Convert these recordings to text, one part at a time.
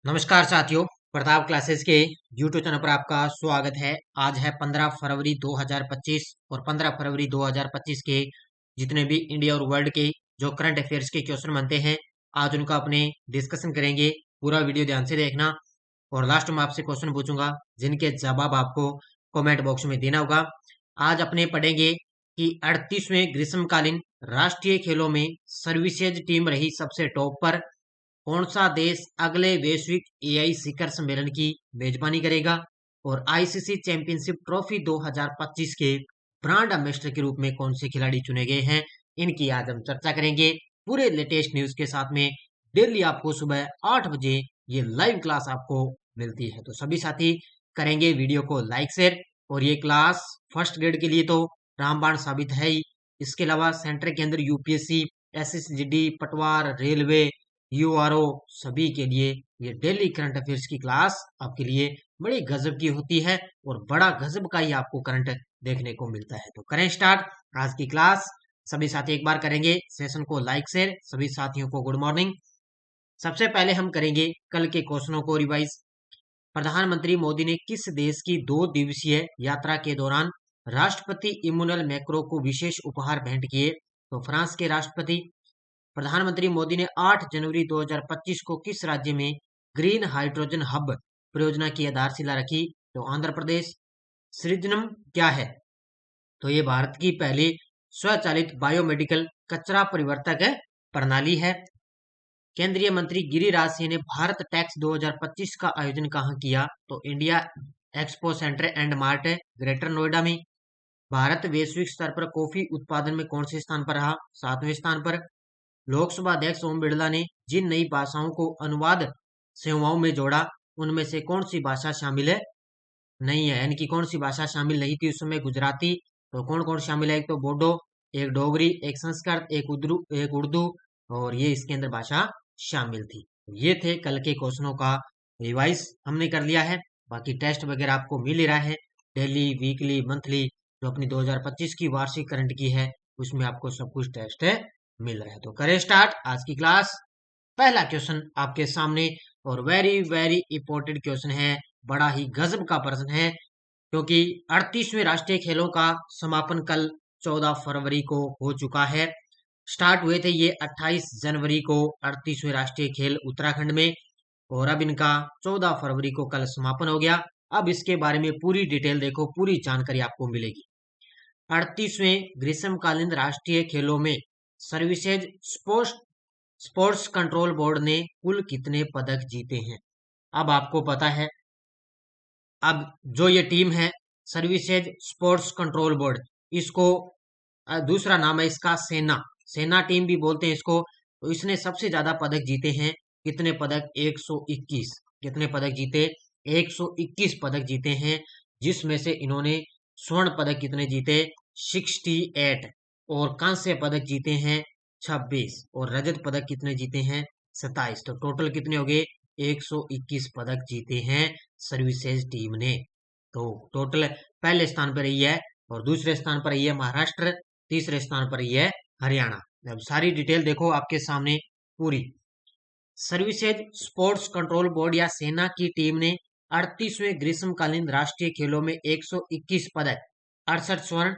नमस्कार साथियों, प्रताप क्लासेस के यूट्यूब चैनल पर आपका स्वागत है। आज है 15 फरवरी 2025 और 15 फरवरी 2025 के जितने भी इंडिया और वर्ल्ड के जो करंट अफेयर्स के क्वेश्चन बनते हैं, आज उनका अपने डिस्कशन करेंगे। पूरा वीडियो ध्यान से देखना और लास्ट में आपसे क्वेश्चन पूछूंगा जिनके जवाब आपको कमेंट बॉक्स में देना होगा। आज अपने पढ़ेंगे कि 38वें ग्रीष्मकालीन राष्ट्रीय खेलों में सर्विसेज टीम रही सबसे टॉप पर। कौन सा देश अगले वैश्विक एआई शिखर सम्मेलन की मेजबानी करेगा और आईसीसी चैंपियनशिप ट्रॉफी 2025 के ब्रांड एम्बेसडर के रूप में कौन से खिलाड़ी चुने गए हैं, इनकी आज हम चर्चा करेंगे पूरे लेटेस्ट न्यूज के साथ में। डेली आपको सुबह 8 बजे ये लाइव क्लास आपको मिलती है, तो सभी साथी करेंगे वीडियो को लाइक शेयर। और ये क्लास फर्स्ट ग्रेड के लिए तो रामबाण साबित है ही, इसके अलावा सेंटर के अंदर यूपीएससी, एसएसजीडी, पटवार, रेलवे, यूआरओ सभी के लिए ये डेली करंट अफेयर्स की क्लास आपके लिए बड़ी गजब की होती है और बड़ा गजब का ही आपको करंट देखने को मिलता है। तो करें स्टार्ट आज की क्लास। सभी साथी एक बार करेंगे सेशन को लाइक शेयर। सभी साथियों को गुड मॉर्निंग। सबसे पहले हम करेंगे कल के क्वेश्चनों को रिवाइज। प्रधानमंत्री मोदी ने किस देश की 2 दिवसीय यात्रा के दौरान राष्ट्रपति इमैनुअल मैक्रों को विशेष उपहार भेंट किए? तो फ्रांस के राष्ट्रपति प्रधानमंत्री मोदी ने 8 जनवरी 2025 को किस राज्य में ग्रीन हाइड्रोजन हब परियोजना की आधारशिला रखी? तो आंध्र प्रदेश। सृजनम क्या है? तो ये भारत की पहली स्वचालित बायोमेडिकल कचरा परिवर्तक प्रणाली है। केंद्रीय मंत्री गिरिराज सिंह ने भारत टैक्स 2025 का आयोजन कहाँ किया? तो India expo centre and mart greater Noida में। भारत वैश्विक स्तर पर कॉफी उत्पादन में कौन से स्थान पर रहा? 7वें स्थान पर। लोकसभा अध्यक्ष ओम बिरला ने जिन नई भाषाओं को अनुवाद सेवाओं में जोड़ा, उनमें से कौन सी भाषा शामिल है? नहीं है, यानी कि कौन सी भाषा शामिल नहीं थी उसमें? गुजराती। तो कौन कौन शामिल है? एक तो बोडो, एक डोगरी, एक संस्कृत, एक उर्दू और ये इसके अंदर भाषा शामिल थी। ये थे कल के क्वेश्चनों का रिवाइज हमने कर लिया है। बाकी टेस्ट वगैरह आपको मिल ही रहा है, डेली, वीकली, मंथली, जो अपनी 2025 की वार्षिक करंट की है उसमें आपको सब कुछ टेस्ट है मिल रहा है। तो करें स्टार्ट आज की क्लास। पहला क्वेश्चन आपके सामने और वेरी वेरी इंपॉर्टेंट क्वेश्चन है, बड़ा ही गजब का प्रश्न है, क्योंकि 38वें राष्ट्रीय खेलों का समापन कल 14 फरवरी को हो चुका है। स्टार्ट हुए थे ये 28 जनवरी को 38वें राष्ट्रीय खेल उत्तराखंड में और अब इनका 14 फरवरी को कल समापन हो गया। अब इसके बारे में पूरी डिटेल देखो, पूरी जानकारी आपको मिलेगी। 38वें ग्रीष्मकालीन राष्ट्रीय खेलों में सर्विसेज स्पोर्ट्स कंट्रोल बोर्ड ने कुल कितने पदक जीते हैं? अब आपको पता है, अब जो ये टीम है सर्विसेज स्पोर्ट्स कंट्रोल बोर्ड, इसको दूसरा नाम है इसका सेना टीम भी बोलते हैं इसको। तो इसने सबसे ज्यादा पदक जीते हैं। कितने पदक? 121। कितने पदक जीते? 121 पदक जीते हैं, जिसमें से इन्होंने स्वर्ण पदक कितने जीते? 68 और कांस्य पदक जीते हैं 26 और रजत पदक कितने जीते हैं? 27। तो टोटल कितने हो गए? 121 पदक जीते हैं सर्विसेज टीम ने। तो टोटल पहले स्थान पर रही है और दूसरे स्थान पर रही है महाराष्ट्र, तीसरे स्थान पर रही है हरियाणा। अब सारी डिटेल देखो आपके सामने पूरी। सर्विसेज स्पोर्ट्स कंट्रोल बोर्ड या सेना की टीम ने 38वें ग्रीष्मकालीन राष्ट्रीय खेलों में 121 पदक, 68 स्वर्ण,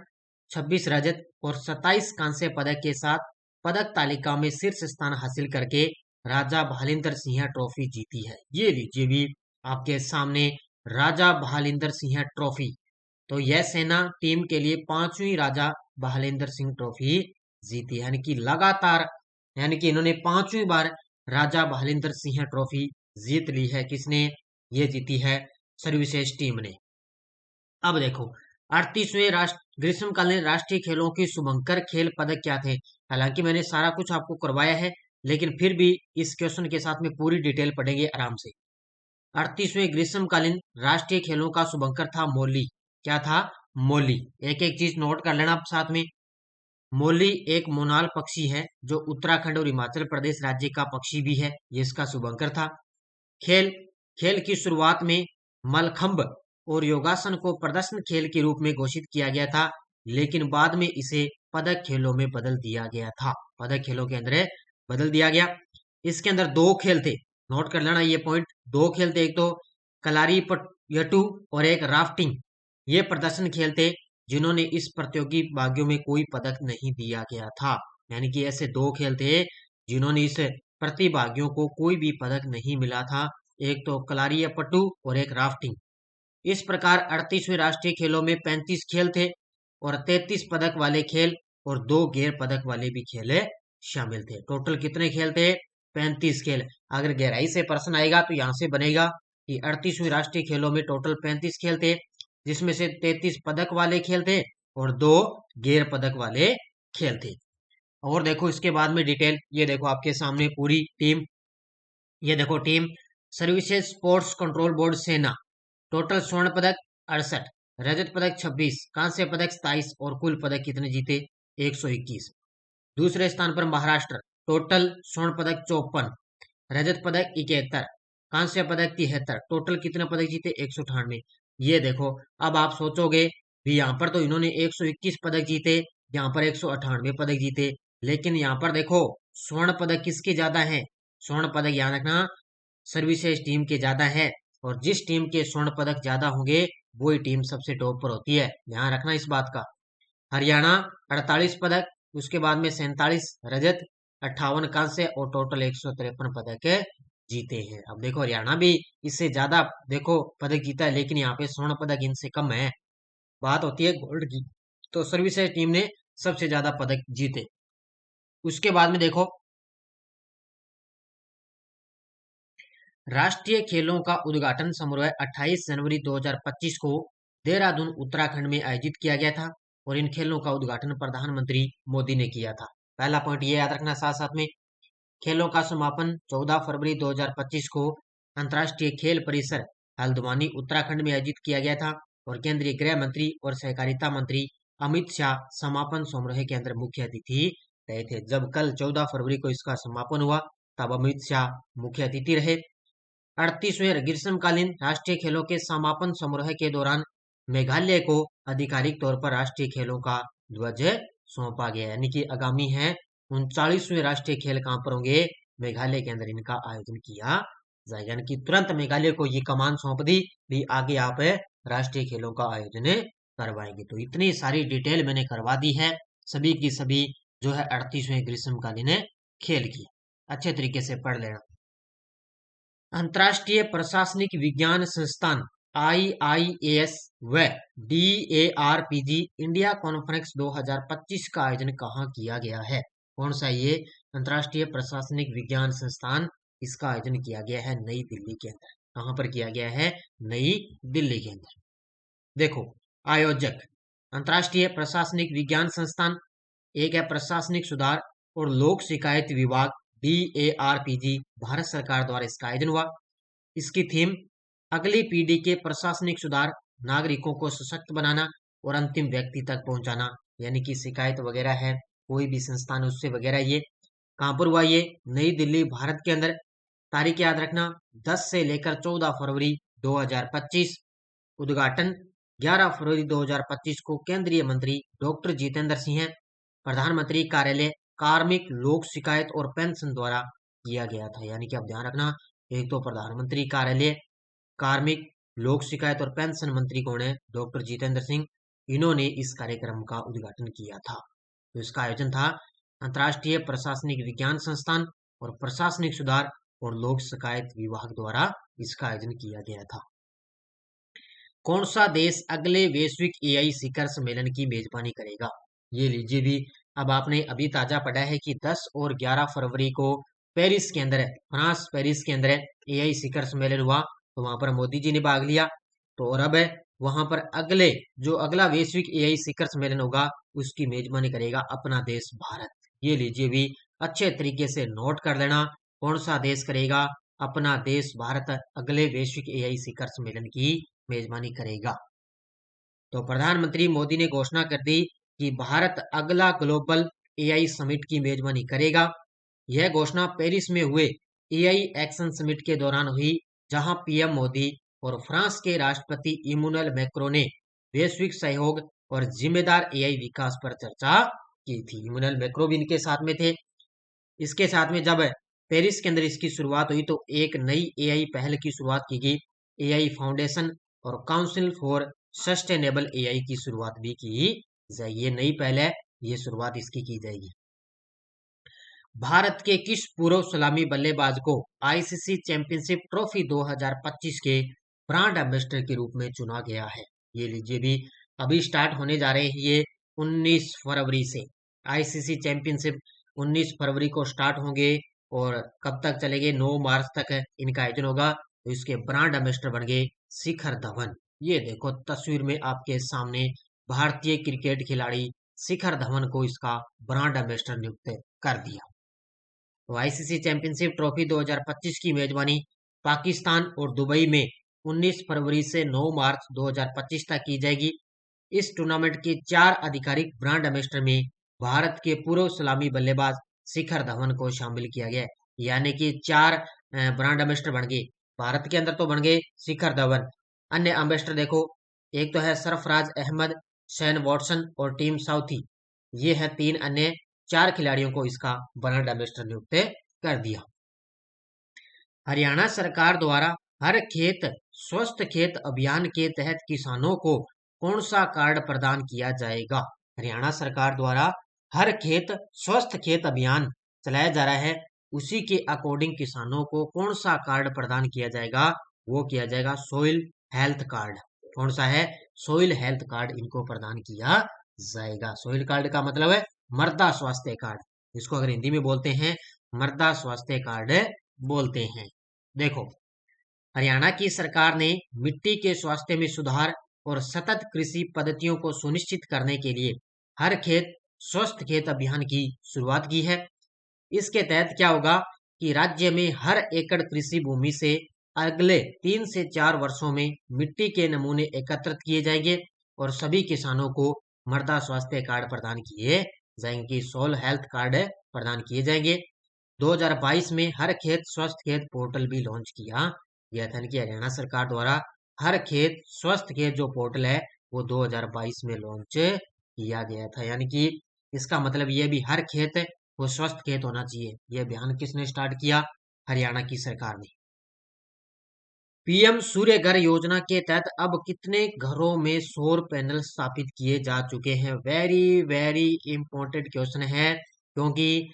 26 रजत और 27 कांस्य पदक के साथ पदक तालिका में शीर्ष स्थान हासिल करके राजा भालिंदर सिंह ट्रॉफी जीती है। ये लीजिए भी आपके सामने राजा भालिंदर सिंह ट्रॉफी। तो यह सेना टीम के लिए 5वीं राजा भालिंदर सिंह ट्रॉफी जीती, यानी कि लगातार, यानी कि इन्होंने 5वीं बार राजा भालिंदर सिंह ट्रॉफी जीत ली है। किसने? ये जीती है सर्विसेज टीम ने। अब देखो 38वें ग्रीष्मकालीन राष्ट्रीय खेलों के शुभंकर खेल पदक क्या थे? हालांकि मैंने सारा कुछ आपको करवाया है, लेकिन फिर भी इस क्वेश्चन के साथ में पूरी डिटेल पढ़ेंगे आराम से। 38वें ग्रीष्मकालीन राष्ट्रीय खेलों का शुभंकर था मोली। क्या था? मोली। एक एक चीज नोट कर लेना आप साथ में। मोली एक मोनाल पक्षी है जो उत्तराखंड और हिमाचल प्रदेश राज्य का पक्षी भी है, ये इसका शुभंकर था। खेल खेल की शुरुआत में मलखंब और योगासन को प्रदर्शन खेल के रूप में घोषित किया गया था, लेकिन बाद में इसे पदक खेलों में बदल दिया गया था। पदक खेलों के अंदर बदल दिया गया। इसके अंदर 2 खेल थे, नोट कर लेना ये पॉइंट। दो खेल थे, एक तो कलारीपयट्टू और एक राफ्टिंग। ये प्रदर्शन खेल थे जिन्होंने इस प्रतियोगी भाग्यों में कोई पदक नहीं दिया गया था। यानी कि ऐसे दो खेल थे जिन्होंने इस प्रतिभागियों को कोई भी पदक नहीं मिला था, एक तो कलारीपयट्टू और एक राफ्टिंग। इस प्रकार 38वें राष्ट्रीय खेलों में 35 खेल थे और 33 पदक वाले खेल और 2 गैर पदक वाले भी खेल शामिल थे। टोटल कितने खेल थे? 35 खेल। अगर गहराई से प्रश्न आएगा तो यहाँ से बनेगा कि 38वें राष्ट्रीय खेलों में टोटल 35 खेल थे, जिसमें से 33 पदक वाले खेल थे और 2 गैर पदक वाले खेल थे। और देखो इसके बाद में डिटेल, ये देखो आपके सामने पूरी टीम। ये देखो team services sports control board सेना, टोटल स्वर्ण पदक 68, रजत पदक 26, कांस्य पदक 27 और कुल पदक कितने जीते? 121। दूसरे स्थान पर महाराष्ट्र, टोटल स्वर्ण पदक 54, रजत पदक 71, कांस्य पदक 73, टोटल कितने पदक जीते? 198। ये देखो अब आप सोचोगे भी यहाँ पर तो इन्होंने 121 पदक जीते, यहाँ पर 198 पदक जीते, लेकिन यहाँ पर देखो स्वर्ण पदक किसके ज्यादा है? स्वर्ण पदक याद रखना सर्विसेज टीम के ज्यादा है, और जिस टीम के स्वर्ण पदक ज्यादा होंगे वही टीम सबसे टॉप पर होती है, ध्यान रखना इस बात का। हरियाणा 48 पदक, उसके बाद में 47 रजत, 58 कांस्य और टोटल 153 पदक जीते हैं। अब देखो हरियाणा भी इससे ज्यादा देखो पदक जीता है, लेकिन यहाँ पे स्वर्ण पदक इनसे कम है। बात होती है गोल्ड की, तो सर्विसेज टीम ने सबसे ज्यादा पदक जीते। उसके बाद में देखो राष्ट्रीय खेलों का उद्घाटन समारोह 28 जनवरी 2025 को देहरादून उत्तराखंड में आयोजित किया गया था, और इन खेलों का उद्घाटन प्रधानमंत्री मोदी ने किया था। पहला पॉइंट ये याद रखना। साथ साथ में खेलों का समापन 14 फरवरी 2025 को अंतर्राष्ट्रीय खेल परिसर हल्द्वानी उत्तराखंड में आयोजित किया गया था, और केंद्रीय गृह मंत्री और सहकारिता मंत्री अमित शाह समापन समारोह के अंदर मुख्य अतिथि रहे थे। जब कल 14 फरवरी को इसका समापन हुआ तब अमित शाह मुख्य अतिथि रहे। 38वें ग्रीष्मकालीन राष्ट्रीय खेलों के समापन समारोह के दौरान मेघालय को आधिकारिक तौर पर राष्ट्रीय खेलों का ध्वज सौंपा गया। यानी कि आगामी है 39वें राष्ट्रीय खेल कहां पर होंगे? मेघालय के अंदर इनका आयोजन किया जाएगा। यानी कि तुरंत मेघालय को ये कमान सौंप दी भी आगे आप राष्ट्रीय खेलों का आयोजन करवाएंगे। तो इतनी सारी डिटेल मैंने करवा दी है सभी की सभी जो है 38वें ग्रीष्मकालीन खेल की, अच्छे तरीके से पढ़ लेना। अंतर्राष्ट्रीय प्रशासनिक विज्ञान संस्थान IIAS व DARPG इंडिया कॉन्फ्रेंस 2025 का आयोजन कहाँ किया गया है? कौन सा ये अंतर्राष्ट्रीय प्रशासनिक विज्ञान संस्थान, इसका आयोजन किया गया है नई दिल्ली के अंदर। कहाँ पर किया गया है? नई दिल्ली के अंदर। देखो आयोजक अंतर्राष्ट्रीय प्रशासनिक विज्ञान संस्थान, एक है प्रशासनिक सुधार और लोक शिकायत विभाग DARPG, भारत सरकार द्वारा इसका आयोजन हुआ। इसकी थीम अगली पीढ़ी के प्रशासनिक सुधार, नागरिकों को सशक्त बनाना और अंतिम व्यक्ति तक पहुंचाना। यानी कि शिकायत वगैरह है कोई भी संस्थान उससे वगैरह। ये कहां पर हुआ? ये नई दिल्ली भारत के अंदर। तारीख याद रखना 10 से लेकर 14 फरवरी 2025। उद्घाटन 11 फरवरी 2025 को केंद्रीय मंत्री डॉक्टर जितेंद्र सिंह, प्रधानमंत्री कार्यालय कार्मिक लोक शिकायत और पेंशन द्वारा किया गया था। यानी कि आप ध्यान रखना, एक तो प्रधानमंत्री कार्यालय कार्मिक लोक शिकायत और पेंशन मंत्री कौन है? डॉक्टर जितेंद्र सिंह। इन्होंने इस कार्यक्रम का उद्घाटन किया था। तो इसका आयोजन था अंतर्राष्ट्रीय प्रशासनिक विज्ञान संस्थान और प्रशासनिक सुधार और लोक शिकायत विभाग द्वारा इसका आयोजन किया गया था। कौन सा देश अगले वैश्विक AI शिखर सम्मेलन की मेजबानी करेगा? ये लीजिए भी, अब आपने अभी ताजा पढ़ा है कि 10 और 11 फरवरी को पेरिस के अंदर फ्रांस पेरिस के अंदर AI शिखर सम्मेलन हुआ, तो वहां पर मोदी जी ने भाग लिया। तो और अब वहां पर अगला वैश्विक AI शिखर सम्मेलन होगा उसकी मेजबानी करेगा अपना देश भारत। ये लीजिए भी, अच्छे तरीके से नोट कर लेना कौन सा देश करेगा? अपना देश भारत अगले वैश्विक AI शिखर सम्मेलन की मेजबानी करेगा। तो प्रधानमंत्री मोदी ने घोषणा कर दी कि भारत अगला ग्लोबल AI समिट की मेजबानी करेगा। यह घोषणा पेरिस में हुए AI एक्शन समिट के दौरान हुई, जहां PM मोदी और फ्रांस के राष्ट्रपति इमैनुअल मैक्रों ने वैश्विक सहयोग और जिम्मेदार AI विकास पर चर्चा की थी। इमैनुअल मैक्रों भी इनके साथ में थे। इसके साथ में जब पेरिस के अंदर इसकी शुरुआत हुई, तो एक नई एआई पहल की शुरुआत की गई, एआई फाउंडेशन और काउंसिल फॉर सस्टेनेबल एआई की शुरुआत भी की जाएगी। ये नई पहल है, ये शुरुआत इसकी की जाएगी। भारत के किस पूर्व सलामी बल्लेबाज को आईसीसी चैंपियनशिप ट्रॉफी 2025 के ब्रांड एम्बेसडर के रूप में चुना गया है? ये लीजिए, भी अभी स्टार्ट होने जा रहे हैं ये 19 फरवरी से। आईसीसी चैंपियनशिप 19 फरवरी को स्टार्ट होंगे और कब तक चलेंगे? 9 मार्च तक इनका आयोजन होगा। तो इसके ब्रांड एम्बेसडर बन गए शिखर धवन। ये देखो तस्वीर में आपके सामने भारतीय क्रिकेट खिलाड़ी शिखर धवन को इसका ब्रांड एम्बेसडर नियुक्त कर दिया। तो आईसीसी चैंपियनशिप ट्रॉफी 2025 की मेजबानी पाकिस्तान और दुबई में 19 फरवरी से 9 मार्च 2025 तक की जाएगी। इस टूर्नामेंट के 4 आधिकारिक ब्रांड एम्बेसडर में भारत के पूर्व सलामी बल्लेबाज शिखर धवन को शामिल किया गया है। यानी कि 4 ब्रांड एम्बेसडर बन गए। भारत के अंदर तो बन गए शिखर धवन। अन्य एम्बेसडर देखो, एक तो है सरफराज अहमद, शेन वॉटसन और टीम साउथी। ये है 3 अन्य, 4 खिलाड़ियों को इसका ब्रांड एम्बेसडर नियुक्त कर दिया। हरियाणा सरकार द्वारा हर खेत स्वस्थ खेत अभियान के तहत किसानों को कौन सा कार्ड प्रदान किया जाएगा? हरियाणा सरकार द्वारा हर खेत स्वस्थ खेत अभियान चलाया जा रहा है, उसी के अकॉर्डिंग किसानों को कौन सा कार्ड प्रदान किया जाएगा? वो किया जाएगा सोइल हेल्थ कार्ड। कौन सा है? सोइल हेल्थ कार्ड इनको प्रदान किया जाएगा। सोइल कार्ड का मतलब है मृदा स्वास्थ्य कार्ड, इसको अगर हिंदी में बोलते हैं मृदा स्वास्थ्य कार्ड बोलते हैं। देखो, हरियाणा की सरकार ने मिट्टी के स्वास्थ्य में सुधार और सतत कृषि पद्धतियों को सुनिश्चित करने के लिए हर खेत स्वस्थ खेत अभियान की शुरुआत की है। इसके तहत क्या होगा कि राज्य में हर एकड़ कृषि भूमि से अगले 3 से 4 वर्षों में मिट्टी के नमूने एकत्रित किए जाएंगे और सभी किसानों को मृदा स्वास्थ्य कार्ड प्रदान किए जाएंगे, सोल हेल्थ कार्ड प्रदान किए जाएंगे। 2022 में हर खेत स्वस्थ खेत पोर्टल भी लॉन्च किया गया था। कि हरियाणा सरकार द्वारा हर खेत स्वस्थ खेत जो पोर्टल है वो 2022 में लॉन्च किया गया था। यानी कि इसका मतलब ये भी हर खेत वो स्वस्थ खेत होना चाहिए। यह अभियान किसने स्टार्ट किया? हरियाणा की सरकार ने। पीएम सूर्य घर योजना के तहत अब कितने घरों में सौर पैनल स्थापित किए जा चुके हैं? वेरी वेरी इंपॉर्टेंट क्वेश्चन है, क्योंकि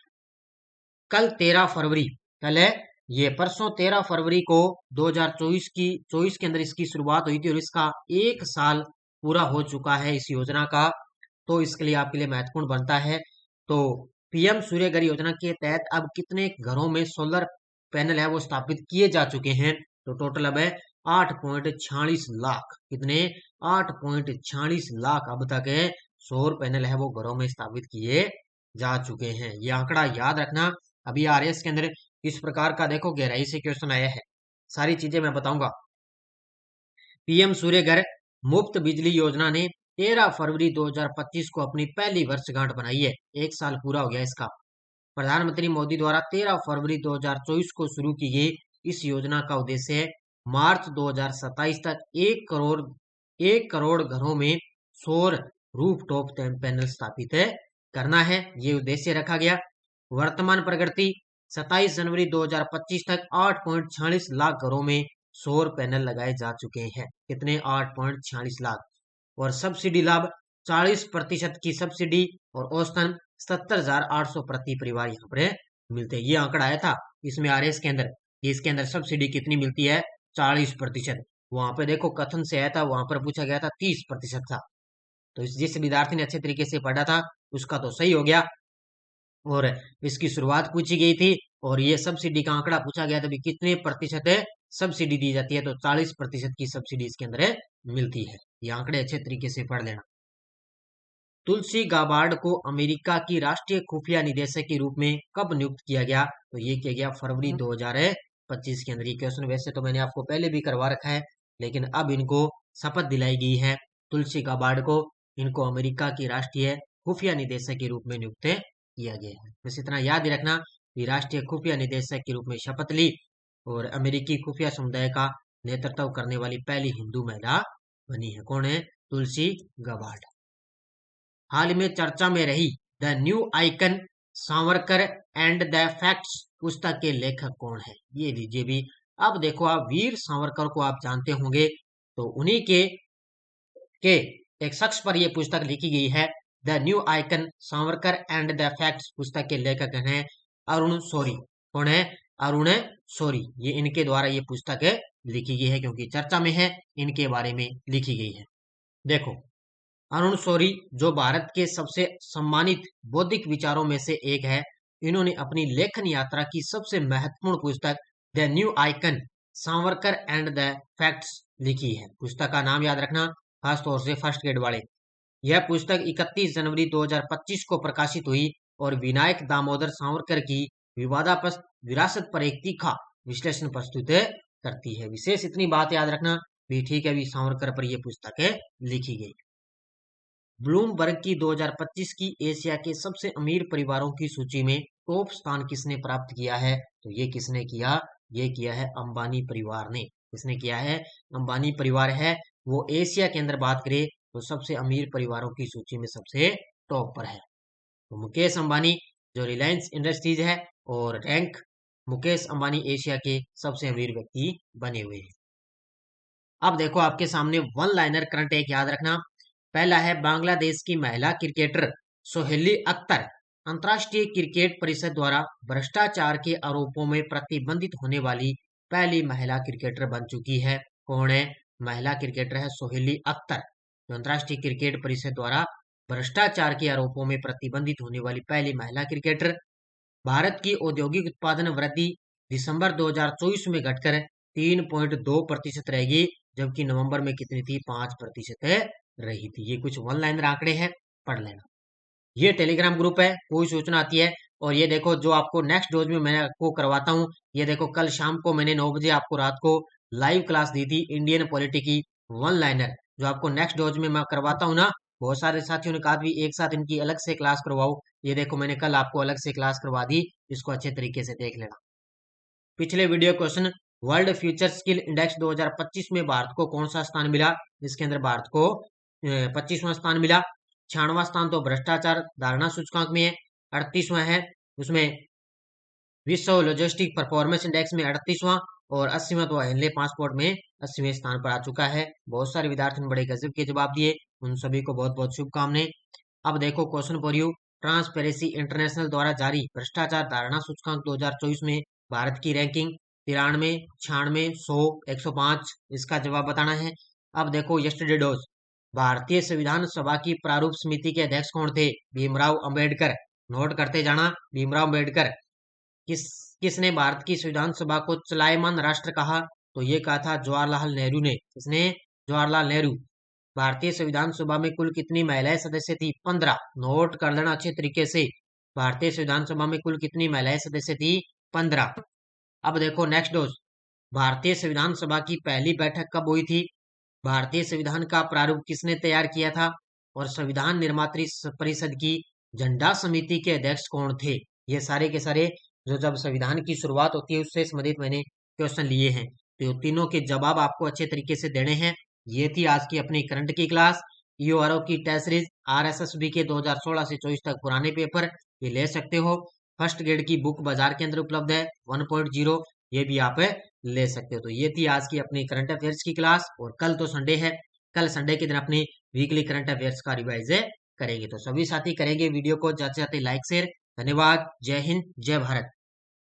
कल 13 फरवरी, कल है ये, परसों 13 फरवरी को 2024 के अंदर इसकी शुरुआत हुई थी और इसका 1 साल पूरा हो चुका है इस योजना का। तो इसके लिए आपके लिए महत्वपूर्ण बनता है। तो पीएम सूर्य घर योजना के तहत अब कितने घरों में सोलर पैनल है वो स्थापित किए जा चुके हैं? तो टोटल अब है 8.46 लाख। कितने? 8.46 लाख अब तक है सौर पैनल है वो घरों में स्थापित किए जा चुके हैं। ये आंकड़ा याद रखना। अभी आरएस के अंदर इस प्रकार का देखो गहराई से क्वेश्चन आया है, सारी चीजें मैं बताऊंगा। पीएम सूर्य घर मुफ्त बिजली योजना ने 13 फरवरी 2025 को अपनी पहली वर्षगांठ बनाई है। 1 साल पूरा हो गया इसका। प्रधानमंत्री मोदी द्वारा 13 फरवरी 2024 को शुरू की गई इस योजना का उद्देश्य है मार्च 2027 तक 1 करोड़ घरों में सौर रूफटॉप पैनल स्थापित करना है। ये उद्देश्य रखा गया। वर्तमान प्रगति 27 जनवरी 2025 तक 8.46 लाख घरों में सौर पैनल लगाए जा चुके हैं। कितने? 8.46 लाख। और सब्सिडी लाभ 40% की सब्सिडी और औसतन 77,800 प्रति परिवार यहाँ पर मिलते हैं। ये आंकड़ा आया था इसमें आरएस के अंदर, इसके अंदर सब्सिडी कितनी मिलती है? 40%। वहां पे देखो कथन से आया था, वहां पर पूछा गया था 30% था। तो जिस विद्यार्थी ने अच्छे तरीके से पढ़ा था उसका तो सही हो गया। और इसकी शुरुआत पूछी गई थी और ये सब्सिडी का आंकड़ा पूछा गया था भी कितने प्रतिशत सब्सिडी दी जाती है? तो 40% की सब्सिडी इसके अंदर मिलती है। ये आंकड़े अच्छे तरीके से पढ़ लेना। तुलसी गाबार्ड को अमेरिका की राष्ट्रीय खुफिया निदेशक के रूप में कब नियुक्त किया गया? तो ये किया गया फरवरी 2025 के अंदर। ये क्वेश्चन वैसे तो मैंने आपको पहले भी करवा रखा है, लेकिन अब इनको शपथ दिलाई गई है। तुलसी गाबार्ड को, इनको अमेरिका की राष्ट्रीय खुफिया निदेशक के रूप में नियुक्त किया गया है। बस इतना याद ही रखना कि राष्ट्रीय खुफिया निदेशक के रूप में शपथ ली और अमेरिकी खुफिया समुदाय का नेतृत्व करने वाली पहली हिंदू महिला बनी है। कौन है? Tulsi Gabbard. हाल में चर्चा में रही the new icon Savarkar and the facts पुस्तक के लेखक कौन है, ये लीजिए भी। अब देखो आप वीर सावरकर को आप जानते होंगे, तो उन्हीं के एक शख्स पर यह पुस्तक लिखी गई है। The new icon Savarkar and the facts पुस्तक के लेखक हैं अरुण शौरी। कौन है? अरुण शौरी। ये इनके द्वारा ये पुस्तक लिखी गई है, क्योंकि चर्चा में है, इनके बारे में लिखी गई है। देखो, अरुण शौरी जो भारत के सबसे सम्मानित बौद्धिक विचारों में से एक है, इन्होंने अपनी लेखन यात्रा की सबसे महत्वपूर्ण पुस्तक the new icon Savarkar and the facts लिखी है। पुस्तक का नाम याद रखना, खास तौर से फर्स्ट ग्रेड वाले। यह पुस्तक 31 जनवरी 2025 को प्रकाशित हुई और विनायक दामोदर सावरकर की विवादास्पद विरासत पर एक तीखा विश्लेषण प्रस्तुत करती है। विशेष इतनी बात याद रखना भी, ठीक है भी, सावरकर पर यह पुस्तक लिखी गई। ब्लूमबर्ग की 2025 की एशिया के सबसे अमीर परिवारों की सूची में टॉप स्थान किसने प्राप्त किया है? तो ये किसने किया? ये किया है अंबानी परिवार ने। किसने किया है? अंबानी परिवार है वो। एशिया के अंदर बात करें तो सबसे अमीर परिवारों की सूची में सबसे टॉप पर है। तो मुकेश अंबानी जो रिलायंस इंडस्ट्रीज है, और रैंक मुकेश अंबानी एशिया के सबसे अमीर व्यक्ति बने हुए हैं। अब देखो आपके सामने वन लाइनर करंट एक याद रखना। पहला है, बांग्लादेश की महिला क्रिकेटर सोहेली अख्तर अंतर्राष्ट्रीय क्रिकेट परिषद द्वारा भ्रष्टाचार के आरोपों में प्रतिबंधित होने वाली पहली महिला क्रिकेटर बन चुकी है। कौन है? महिला क्रिकेटर है सोहेली अख्तर, जो अंतर्राष्ट्रीय क्रिकेट परिषद द्वारा भ्रष्टाचार के आरोपों में प्रतिबंधित होने वाली पहली महिला क्रिकेटर। भारत की औद्योगिक उत्पादन वृद्धि दिसंबर 2024 में घटकर 3.2% रहेगी, जबकि नवंबर में कितनी थी? 5% रही थी। ये कुछ वन लाइनर आंकड़े हैं, पढ़ लेना। ये टेलीग्राम ग्रुप है, कोई सूचना आती है। और ये देखो जो आपको नेक्स्ट डोज में मैं आपको करवाता हूँ, ये देखो कल शाम को मैंने 9 बजे आपको रात को लाइव क्लास दी थी इंडियन पॉलिटी की वन लाइनर, जो आपको नेक्स्ट डोज में मैं करवाता हूँ ना। बहुत सारे साथियों ने कहा भी एक साथ इनकी अलग से क्लास करवाओ। ये देखो मैंने कल आपको अलग से क्लास करवा दी, इसको अच्छे तरीके से देख लेना। पिछले video question, world future skill index 2025 में भारत को कौन सा स्थान मिला? इसके अंदर भारत को 25वां स्थान मिला। 96वां स्थान तो भ्रष्टाचार धारणा सूचकांक में है। 38वां है उसमें विश्व लॉजिस्टिक परफॉर्मेंस इंडेक्स में 38वां, और 80वां तो हेनले पासपोर्ट में 80वें स्थान पर आ चुका है। बहुत सारे विद्यार्थियों ने बड़े गजब के जवाब दिए, उन सभी को बहुत बहुत शुभकामनाएं। अब देखो question for you, transparency international द्वारा जारी भ्रष्टाचार धारणा सूचकांक 2024 में भारत की रैंकिंग 93, 96, 100, 105, इसका जवाब बताना है। अब देखो यस्टरडे डोज, भारतीय संविधान सभा की प्रारूप समिति के अध्यक्ष कौन थे? भीमराव अंबेडकर। नोट करते जाना, भीमराव अंबेडकर। किसने भारत की संविधान सभा को चलायमान राष्ट्र कहा? तो ये कहा था जवाहरलाल नेहरू ने। किसने? जवाहरलाल नेहरू। भारतीय संविधान सभा में कुल कितनी महिलाएं सदस्य थी? 15। नोट कर लेना अच्छे तरीके से, भारतीय संविधान सभा में कुल कितनी महिलाएं सदस्य थी? 15। अब देखो नेक्स्ट डोज, भारतीय संविधान सभा की पहली बैठक कब हुई थी? भारतीय संविधान का प्रारूप किसने तैयार किया था? और संविधान निर्मात्री परिषद की झंडा समिति के अध्यक्ष कौन थे? ये सारे के सारे जो जब संविधान की शुरुआत होती है उससे संबंधित मैंने क्वेश्चन लिए हैं, तो तीनों के जवाब आपको अच्छे तरीके से देने हैं। ये थी आज की अपनी करंट की क्लास। ईओआरओ की टेस्ट सीरीज आरएसएसबी के 2016 से 24 तक पुराने पेपर ये ले सकते हो। फर्स्ट ग्रेड की बुक बाजार के अंदर उपलब्ध है 1.0, ये भी आप ले सकते हो। तो ये थी आज की अपनी करंट अफेयर्स की क्लास, और कल तो संडे है, कल संडे के दिन अपनी वीकली करंट अफेयर्स का रिवाइज करेंगे। तो सभी साथी करेंगे वीडियो को जाते जाते लाइक शेयर। धन्यवाद। जय हिंद, जय भारत।